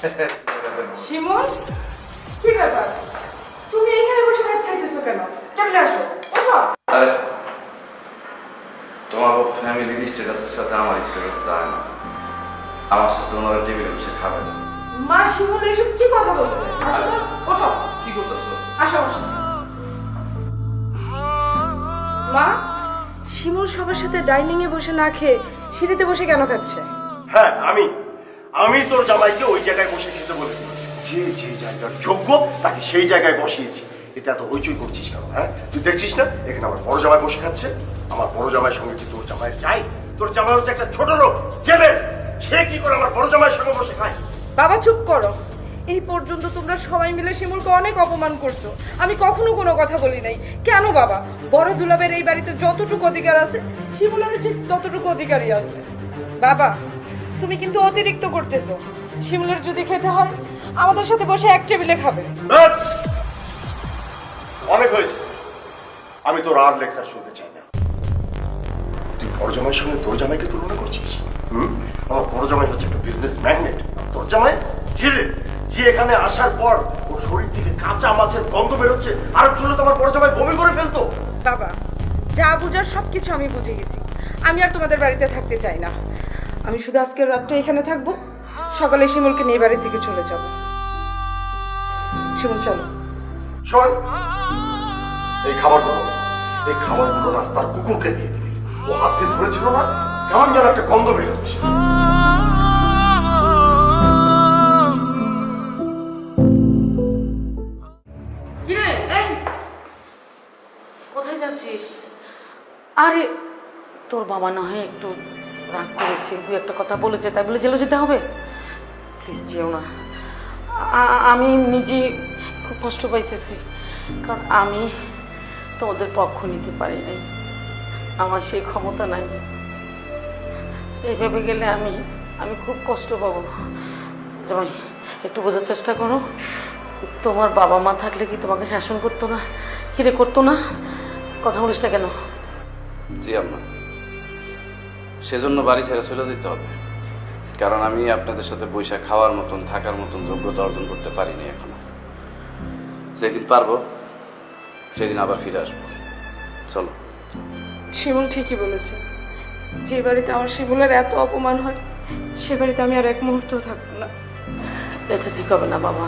শিমুল, কি ব্যাপার? তুমি এখানে বসে ভাত খাইতেছো কেন? চলে আসো, বসো। আরে তোমার ফ্যামিলির স্ট্যাটাসের সাথে আমার স্ট্যাটাস যায় না। আমার সাথে ওনারা টেবিলে বসে খাবে না। মা, শিমুল এসব কি কথা বলতেছে? আসো তো, বসো। কি করতেছো? আসো, বসো। মা, শিমুল সবার সাথে ডাইনিং এ বসে না খেয়ে সিঁড়িতে বসে কেন খাচ্ছে? হ্যাঁ, আমি তোর জামাইকে ওই জায়গায় বসে খেতে বলেছি। যে যে জায়গার যোগ্য তাকে সেই জায়গায় বসিয়েছি। এটা এত হইচই করছিস কেন? হ্যাঁ, তুই দেখছিস না এখানে আমার বড় জামাই বসে খাচ্ছে। আমার বড় জামাইয়ের সঙ্গে কি তোর জামাই চাই? তোর জামাই হচ্ছে একটা ছোট লোক, জেলে। সে কি করে আমার বড় জামাইয়ের সঙ্গে বসে খায়? বাবা চুপ করো। এই পর্যন্ত তোমরা সবাই মিলে শিমুলকে অনেক অপমান করছো। আমি কখনো কোনো কথা বলি নাই। কেন বাবা? বড় দুলাবের এই বাড়িতে যতটুকু অধিকার আছে শিমুলের ঠিক ততটুকু অধিকারই আছে। বাবা, তুমি কিন্তু অতিরিক্ত করতেছো। শিমুলের যদি খেতে হয় আমাদের সাথে বসে এক টেবিলে খাবে। ব্যাস! অনেক হয়েছে। আমি তোর আর লেকচার শুনতে চাই না। তুই বড় জামাইয়ের সঙ্গে তোর জামাইকে তুলনা করছিস? আমার বড় জামাই হচ্ছে একটা বিজনেস ম্যাগনেট। তোর জামাই ছেলে, যে এখানে আসার পর ওর শরীর থেকে কাঁচা মাছের গন্ধ বেরোচ্ছে, আর চলে তো আমার বড় জামাই বমি করে ফেলতো। বাবা, যা বুঝার সবকিছু আমি বুঝে গেছি। আমি আর তোমাদের বাড়িতে থাকতে চাই না। আমি শুধু আজকের রাতটা এখানে থাকবো, সকালে শিমুলকে নিয়ে বাড়ি থেকে চলে যাব। শিমুল চলো। শোন, এই খাবারগুলো রাস্তার কুকুরকে দিয়ে দিবি। ও হাতে ধরেছিল না, কেমন যেন একটা গন্ধ বেরোচ্ছে। কোথায় যাচ্ছিস? আরে তোর বাবা না হয় একটু রাগ করেছে, দু একটা কথা বলেছে, তাই বলে জেলে যেতে হবে? প্লিজ যেও না। আমি নিজে খুব কষ্ট পাইতেছি, কারণ আমি তোমাদের পক্ষ নিতে পারি নাই। আমার সেই ক্ষমতা নাই। এইভাবে গেলে আমি খুব কষ্ট পাবো। জামাই, একটু বোঝার চেষ্টা করো। তোমার বাবা মা থাকলে কি তোমাকে শাসন করতো না? কিরে করতো না? কথা বলিস না কেন? জি আম্মা, সেজন্য বাড়ি ছেড়ে চলে যেতে হবে। কারণ আমি আপনাদের সাথে বৈশাখ খাওয়ার মতন থাকার মতন যোগ্যতা অর্জন করতে পারিনি এখনো। যেদিন পারবো সেদিন আবার ফিরে আসবো। চলো। শিমুল ঠিকই বলেছে। যে বাড়িতে আমার শিমুলের এত অপমান হয় সে বাড়িতে আমি আর এক মুহূর্তও থাকবো না। এটা ঠিক হবে না বাবা।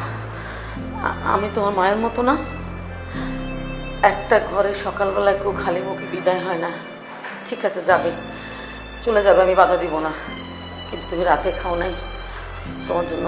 আমি তোমার মায়ের মতো না। একটা ঘরে সকালবেলায় কেউ খালি মুখে বিদায় হয় না। ঠিক আছে, যাবে, চলে যাবে, আমি বাধা দিব না। কিন্তু তুমি রাতে খাও নাই, তোমার জন্য